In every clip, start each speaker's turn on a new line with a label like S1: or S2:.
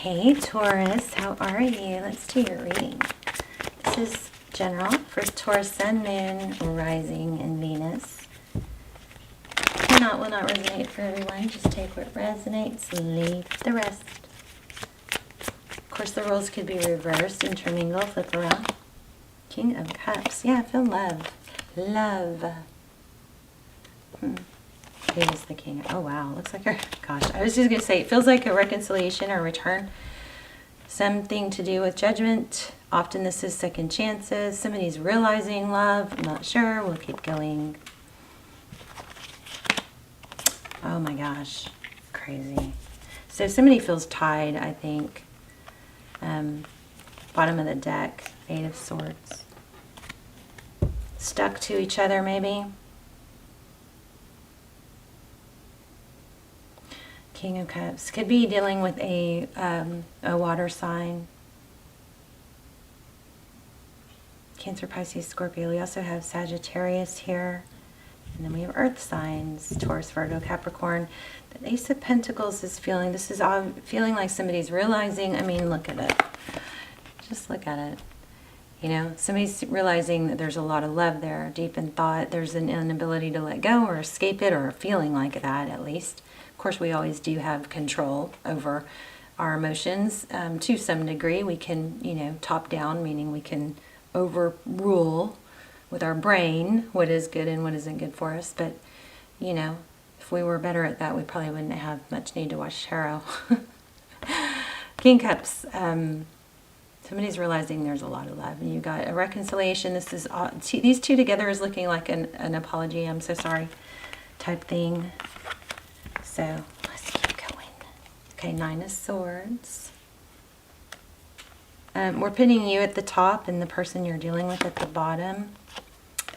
S1: Hey Taurus, how are you? Let's do your reading. This is general for Taurus Sun, Moon, Rising, and Venus. Will not resonate for everyone. Just take what resonates, leave the rest. Of course, the roles could be reversed, intermingle, flip around. King of Cups. Yeah, I feel love. Love. Who is the king? Oh, wow. Looks like gosh, I was just going to say, it feels like a reconciliation or return. Something to do with judgment. Often this is second chances. Somebody's realizing love. I'm not sure. We'll keep going. Oh my gosh. Crazy. So somebody feels tied, I think. Bottom of the deck. 8 of Swords. Stuck to each other, maybe. King of Cups. Could be dealing with a water sign. Cancer, Pisces, Scorpio. We also have Sagittarius here. And then we have earth signs. Taurus, Virgo, Capricorn. The Ace of Pentacles is feeling, this is all feeling like somebody's realizing, I mean, look at it. Just look at it. You know, somebody's realizing that there's a lot of love there, deep in thought. There's an inability to let go or escape it, or a feeling like that at least. Of course, we always do have control over our emotions to some degree. We can, you know, top down, meaning we can overrule with our brain what is good and what isn't good for us. But, you know, if we were better at that, we probably wouldn't have much need to watch tarot. King Cups. Somebody's realizing there's a lot of love. And you got a reconciliation. This is these two together is looking like an apology. I'm so sorry type thing. So let's keep going. Okay, 9 of Swords. We're pinning you at the top and the person you're dealing with at the bottom.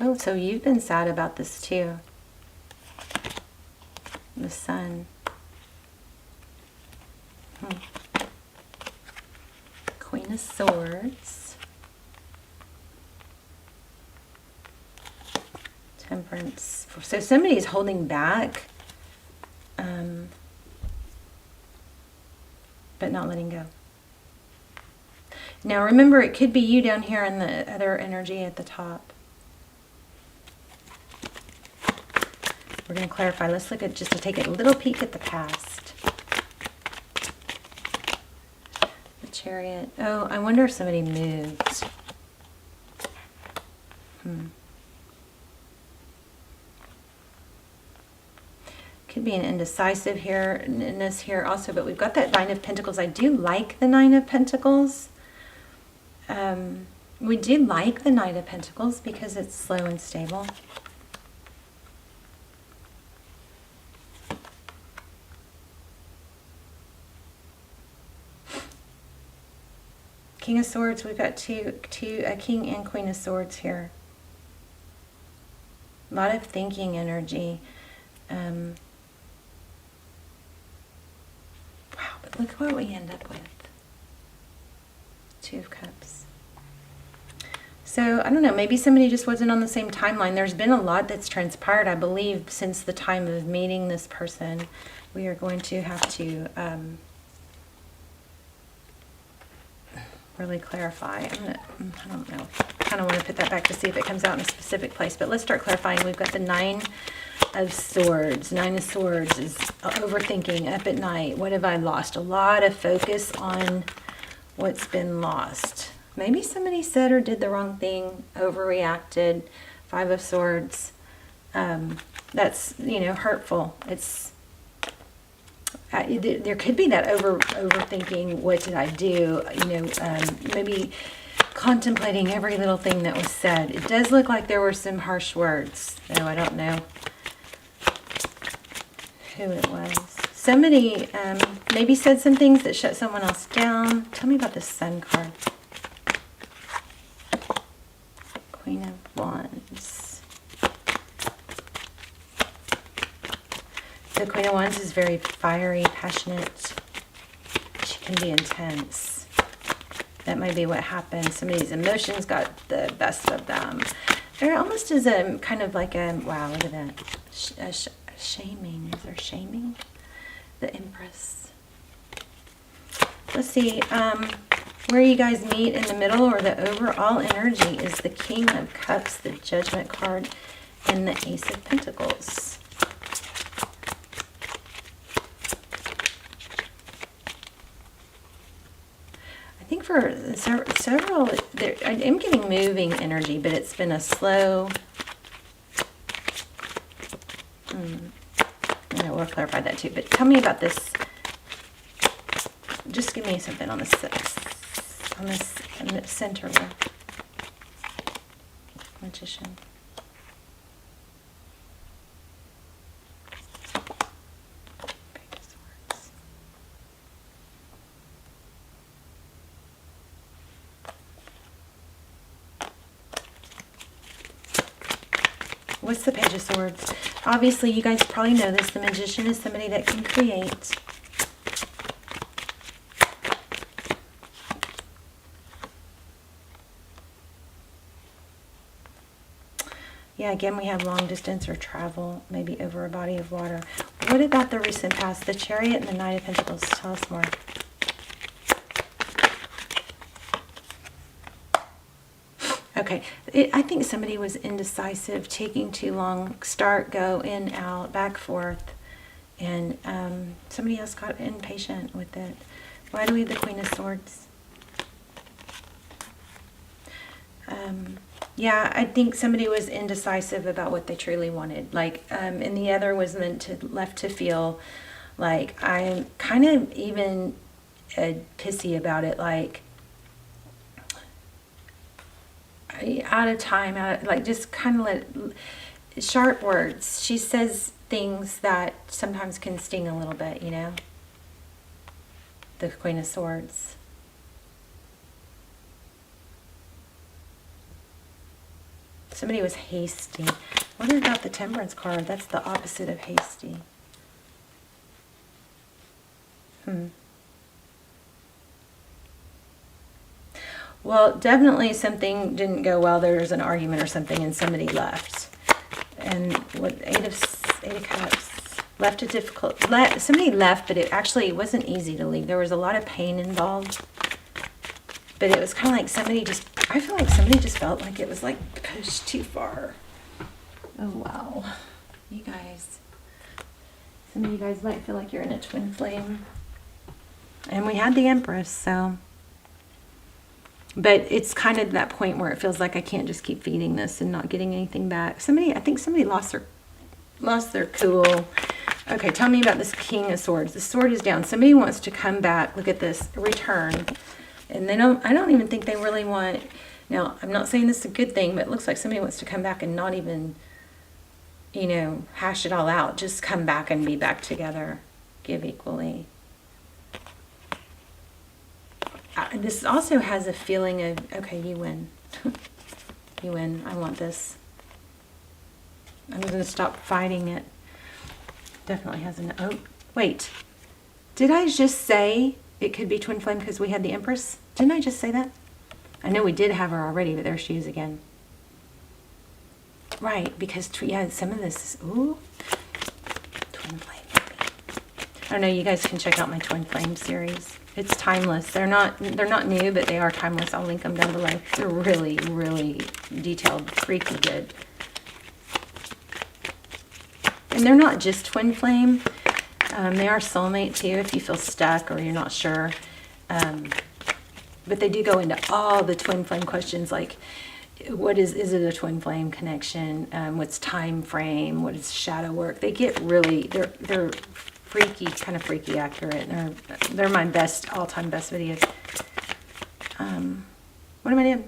S1: Oh, so you've been sad about this too. The Sun. Queen of Swords. Temperance. So somebody's holding back. But not letting go. Now remember, it could be you down here in the other energy at the top. We're going to clarify. Let's look at, just to take a little peek at the past. The Chariot. Oh, I wonder if somebody moved. Could be an indecisive here-ness here also, but we've got that 9 of Pentacles. I do like the 9 of Pentacles. We do like the Knight of Pentacles because it's slow and stable. King of Swords, we've got a King and Queen of Swords here. A lot of thinking energy. Wow, but look what we end up with. 2 of Cups. So, I don't know, maybe somebody just wasn't on the same timeline. There's been a lot that's transpired, I believe, since the time of meeting this person. We are going to have to really clarify. I don't know. I kind of want to put that back to see if it comes out in a specific place. But let's start clarifying. We've got the 9 of Swords. 9 of Swords is overthinking, up at night. What have I lost? A lot of focus on what's been lost. Maybe somebody said or did the wrong thing, overreacted. 5 of Swords. That's, you know, hurtful. It's there could be that overthinking. What did I do? You know, maybe contemplating every little thing that was said. It does look like there were some harsh words, though I don't know who it was. Somebody maybe said some things that shut someone else down. Tell me about the Sun card. Queen of Wands. The Queen of Wands is very fiery, passionate. She can be intense. That might be what happened. Somebody's emotions got the best of them. There almost is a kind of like a, wow, look at that. Shaming. Is there shaming? The Empress. Let's see, where you guys meet in the middle or the overall energy is the King of Cups, the Judgment card, and the Ace of Pentacles. I think for several, I'm getting moving energy, but it's been a slow... I will clarify that too, but tell me about this. Just give me something on this in the center there. Magician. Page of Swords. What's the Page of Swords? Obviously, you guys probably know this. The Magician is somebody that can create. Yeah, again, we have long distance or travel, maybe over a body of water. What about the recent past? The Chariot and the Knight of Pentacles. Tell us more. Okay, I think somebody was indecisive, taking too long, start, go, in, out, back, forth, and somebody else got impatient with it. Why do we have the Queen of Swords? Yeah, I think somebody was indecisive about what they truly wanted. Like, and the other was left to feel like, I'm kind of even pissy about it, like, out of time, like, just kind of sharp words. She says things that sometimes can sting a little bit, you know? The Queen of Swords. Somebody was hasty. What about the Temperance card? That's the opposite of hasty. Well, definitely something didn't go well. There was an argument or something and somebody left. And what, Eight of Cups. Left it difficult. Somebody left, but it actually wasn't easy to leave. There was a lot of pain involved. But it was kind of like somebody just, I feel like somebody just felt like it was like pushed too far. Oh, wow. You guys. Some of you guys might feel like you're in a twin flame. And we had the Empress, so. But it's kind of that point where it feels like I can't just keep feeding this and not getting anything back. I think somebody lost their cool. Okay, tell me about this King of Swords. The sword is down. Somebody wants to come back. Look at this. Return. And I don't even think they really want, now, I'm not saying this is a good thing, but it looks like somebody wants to come back and not even, you know, hash it all out. Just come back and be back together. Give equally. This also has a feeling of, okay, you win. You win. I want this. I'm going to stop fighting it. Definitely has an, oh, wait. Did I just say it could be twin flame because we had the Empress? Didn't I just say that? I know we did have her already, but there she is again. Right, because, yeah, some of this is, ooh, twin flame maybe. I don't know, you guys can check out my twin flame series. It's timeless. They're not new, but they are timeless. I'll link them down below. They're really, really detailed, freaky good. And they're not just twin flame. They are soulmate too, if you feel stuck or you're not sure. But they do go into all the twin flame questions, like what is it a twin flame connection? What's time frame? What is shadow work? They get really, they're freaky, kind of freaky accurate. They're my best, all-time best videos. What am I doing?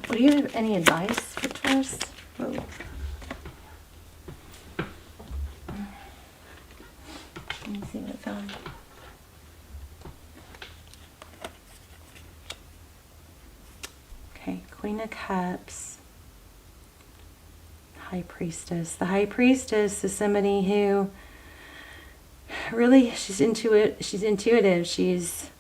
S1: Do you have any advice for Taurus? Whoa. Let me see what it found. Okay, Queen of Cups. High Priestess. The High Priestess is somebody who really, she's intuitive. She's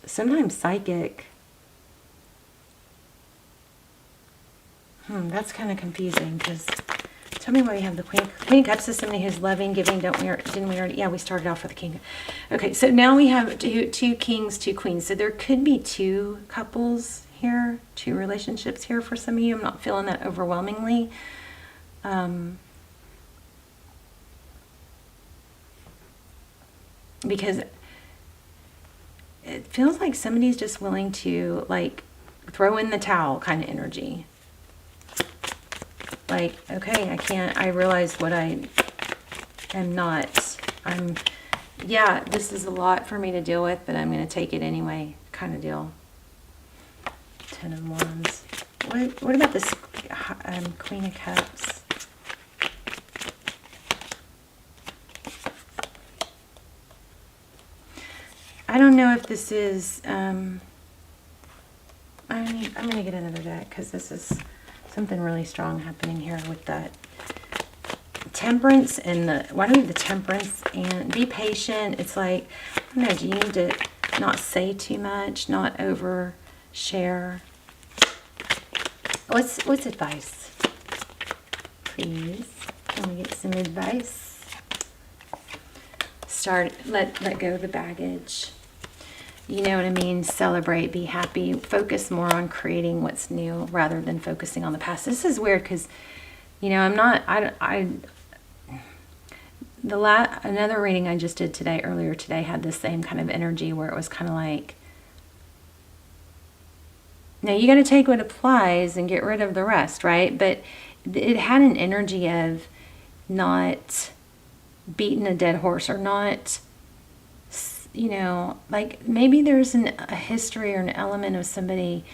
S1: sometimes psychic. That's kind of confusing because Tell me why we have the Queen of Cups is somebody who's loving, giving. Didn't we already? Yeah, we started off with the King. Okay, so now we have two kings, two queens. So there could be two couples here, two relationships here for some of you. I'm not feeling that overwhelmingly. Because it feels like somebody's just willing to like throw in the towel kind of energy. Like, okay, I realize what I am not. Yeah, this is a lot for me to deal with, but I'm going to take it anyway, kind of deal. 10 of Wands. What about this Queen of Cups? I don't know if this is, I'm going to get another deck because this is something really strong happening here with that Temperance and why do we have the Temperance and be patient? It's like, I don't know, do you need to not say too much, not overshare? What's advice? Please, can we get some advice? Let go of the baggage. You know what I mean? Celebrate, be happy, focus more on creating what's new rather than focusing on the past. This is weird because, you know, another reading I just did earlier today had the same kind of energy where it was kind of like, now you got to take what applies and get rid of the rest, right? But it had an energy of not beating a dead horse or not, you know, like maybe there's a history or an element of somebody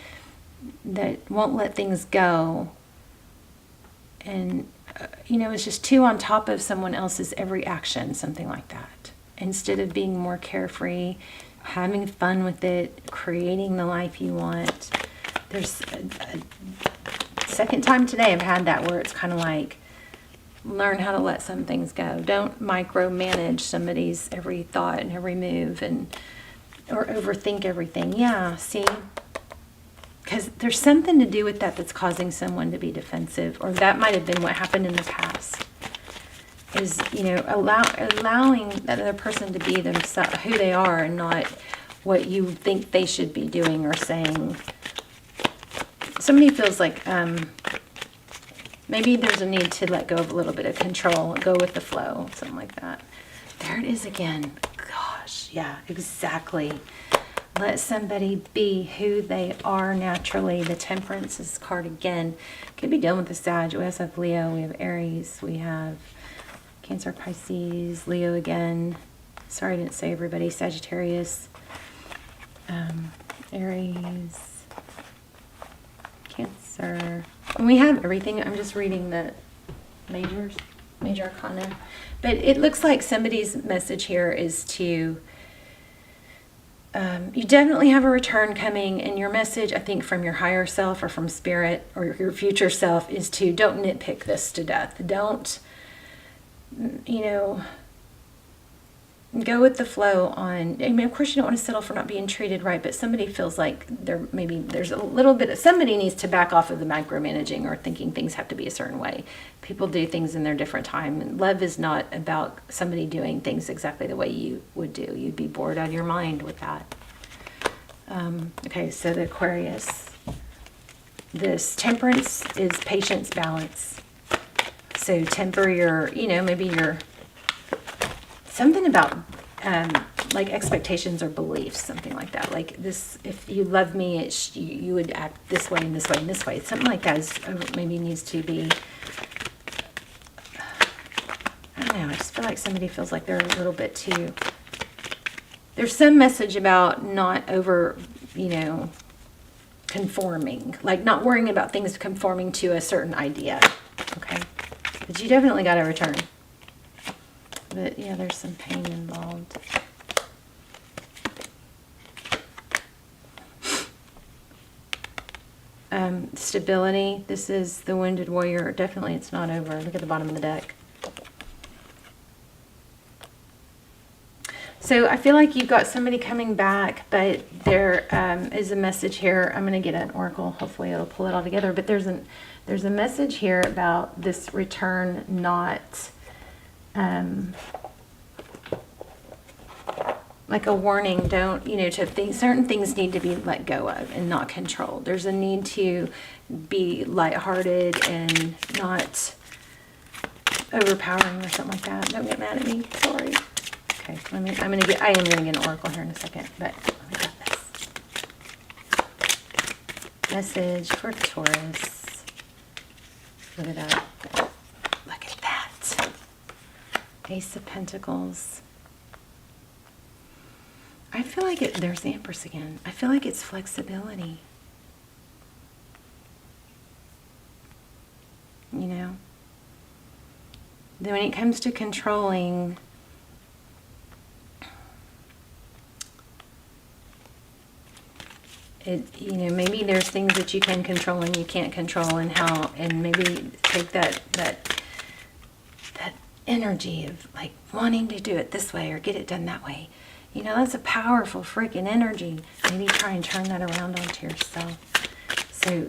S1: that won't let things go. And, you know, it's just too on top of someone else's every action, something like that. Instead of being more carefree, having fun with it, creating the life you want. There's a second time today I've had that where it's kind of like, learn how to let some things go. Don't micromanage somebody's every thought and every move or overthink everything. Yeah, see? Because there's something to do with that's causing someone to be defensive, or that might have been what happened in the past. Is, you know, allowing that other person to be themselves, who they are, and not what you think they should be doing or saying. Somebody feels like maybe there's a need to let go of a little bit of control, go with the flow, something like that. There it is again. Gosh, yeah, exactly. Let somebody be who they are naturally. The Temperance is card again. Could be dealing with the Sag. We also have Leo. We have Aries. We have Cancer, Pisces. Leo again. Sorry I didn't say everybody. Sagittarius. Aries. Cancer. And we have everything. I'm just reading the major arcana. But it looks like somebody's message here is to... you definitely have a return coming, and your message, I think, from your higher self or from spirit or your future self is to don't nitpick this to death. Don't, you know, go with the flow on, I mean, of course you don't want to settle for not being treated right, but somebody feels like there's a little bit of, somebody needs to back off of the micromanaging or thinking things have to be a certain way. People do things in their different time, and love is not about somebody doing things exactly the way you would do. You'd be bored out of your mind with that. Okay, so the Aquarius. This Temperance is patience, balance. So temper your, you know, maybe your, something about like expectations or beliefs, something like that. Like this, if you love me, you would act this way and this way and this way. Something like that is, maybe needs to be, I don't know, I just feel like somebody feels like they're a little bit too, there's some message about not over, you know, conforming, like not worrying about things conforming to a certain idea, okay? But you definitely got to return. But yeah, there's some pain involved. Stability. This is the Wounded Warrior. Definitely it's not over. Look at the bottom of the deck. So I feel like you've got somebody coming back, but there is a message here. I'm going to get an oracle. Hopefully it'll pull it all together. But there's a message here about this return not like a warning. Don't, to think certain things need to be let go of and not controlled. There's a need to be lighthearted and not overpowering or something like that. Don't get mad at me. Sorry. Okay, I am gonna get an oracle here in a second, but let me get this. Message for Taurus. Look at that. Look at that. Ace of Pentacles. I feel like there's the Empress again. I feel like it's flexibility. Then when it comes to controlling, maybe there's things that you can control and you can't control, and maybe take that energy of like wanting to do it this way or get it done that way. That's a powerful freaking energy. Maybe try and turn that around onto yourself. So,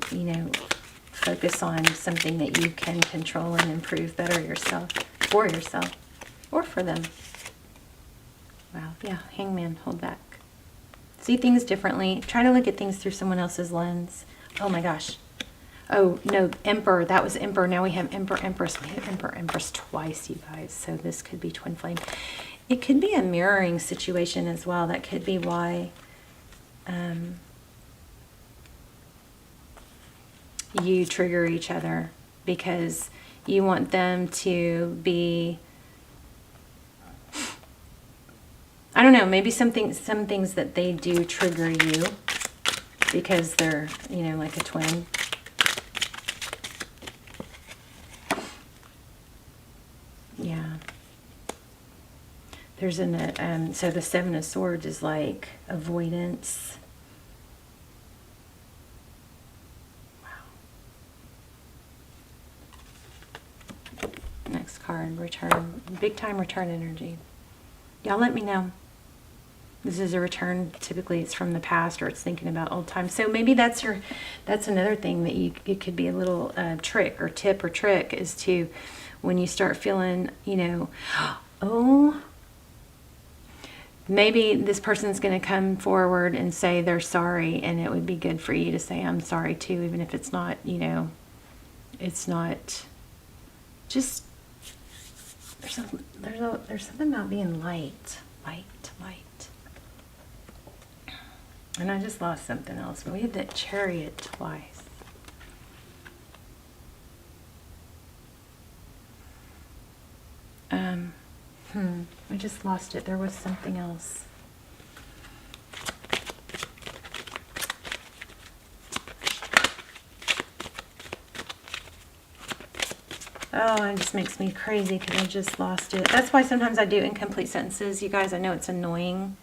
S1: focus on something that you can control and improve better yourself, or for them. Wow, yeah, Hangman, hold back. See things differently. Try to look at things through someone else's lens. Oh my gosh. Oh, no, Emperor. That was Emperor. Now we have Emperor, Empress. We have Emperor, Empress twice, you guys. So this could be twin flame. It could be a mirroring situation as well. That could be why you trigger each other, because you want them to be, I don't know, maybe some things that they do trigger you because they're, like a twin. Yeah. There's so the Seven of Swords is like avoidance. Wow. Next card, return. Big time return energy. Y'all let me know. This is a return. Typically it's from the past, or it's thinking about old times. So maybe that's another thing that it could be a little trick or tip or trick, is to, when you start feeling, oh, maybe this person's going to come forward and say they're sorry, and it would be good for you to say I'm sorry too, even if it's not, it's not just, there's something about being light. And I just lost something else. We had that Chariot twice. I just lost it. There was something else. Oh, it just makes me crazy because I just lost it. That's why sometimes I do incomplete sentences. You guys, I know it's annoying.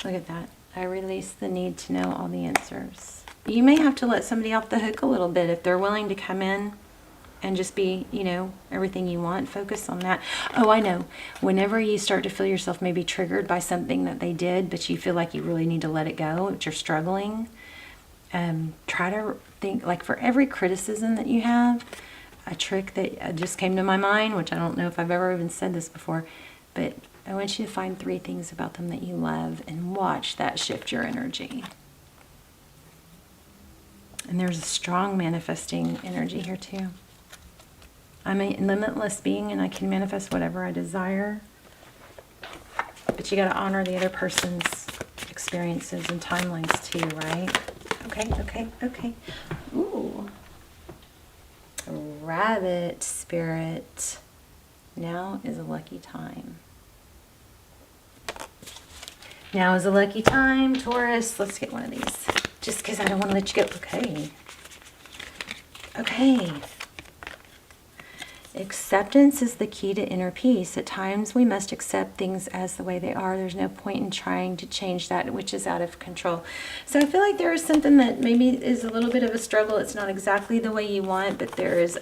S1: Look at that. I release the need to know all the answers. You may have to let somebody off the hook a little bit if they're willing to come in and just be, everything you want. Focus on that. Oh, I know. Whenever you start to feel yourself maybe triggered by something that they did, but you feel like you really need to let it go, but you're struggling, try to think, like, for every criticism that you have, a trick that just came to my mind, which I don't know if I've ever even said this before, but I want you to find 3 things about them that you love and watch that shift your energy. And there's a strong manifesting energy here too. I'm a limitless being and I can manifest whatever I desire. But you got to honor the other person's experiences and timelines too, right? Okay. Ooh. Rabbit spirit. Now is a lucky time. Now is a lucky time, Taurus. Let's get one of these. Just because I don't want to let you go. Okay. Acceptance is the key to inner peace. At times we must accept things as the way they are. There's no point in trying to change that which is out of control. So I feel like there is something that maybe is a little bit of a struggle. It's not exactly the way you want, but there is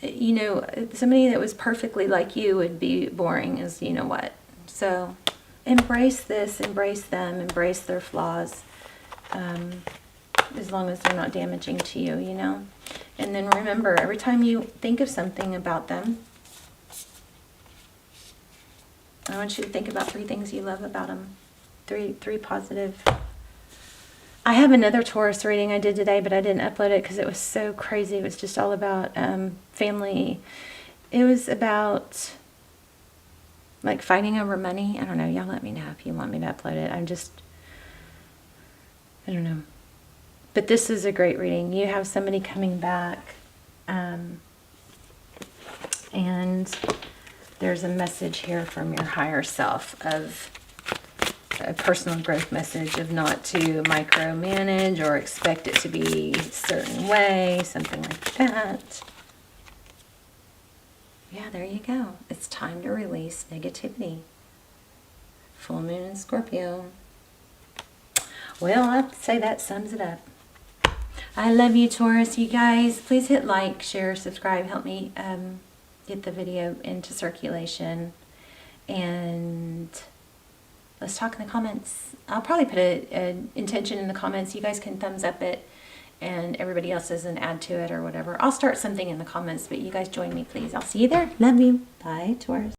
S1: you know, somebody that was perfectly like you would be boring as you know what. So embrace this, embrace them, embrace their flaws, as long as they're not damaging to you, you know. And then remember, every time you think of something about them, I want you to think about 3 things you love about them. Three positive. I have another Taurus reading I did today, but I didn't upload it because it was so crazy. It was just all about family. It was about like fighting over money. I don't know. Y'all let me know if you want me to upload it. I don't know. But this is a great reading. You have somebody coming back, and there's a message here from your higher self of a personal growth message of not to micromanage or expect it to be a certain way, something like that. Yeah, there you go. It's time to release negativity. Full moon in Scorpio. Well, I'd say that sums it up. I love you, Taurus. You guys, please hit like, share, subscribe. Help me get the video into circulation. And let's talk in the comments. I'll probably put an intention in the comments. You guys can thumbs up it, and everybody else doesn't add to it or whatever. I'll start something in the comments, but you guys join me, please. I'll see you there. Love you. Bye, Taurus.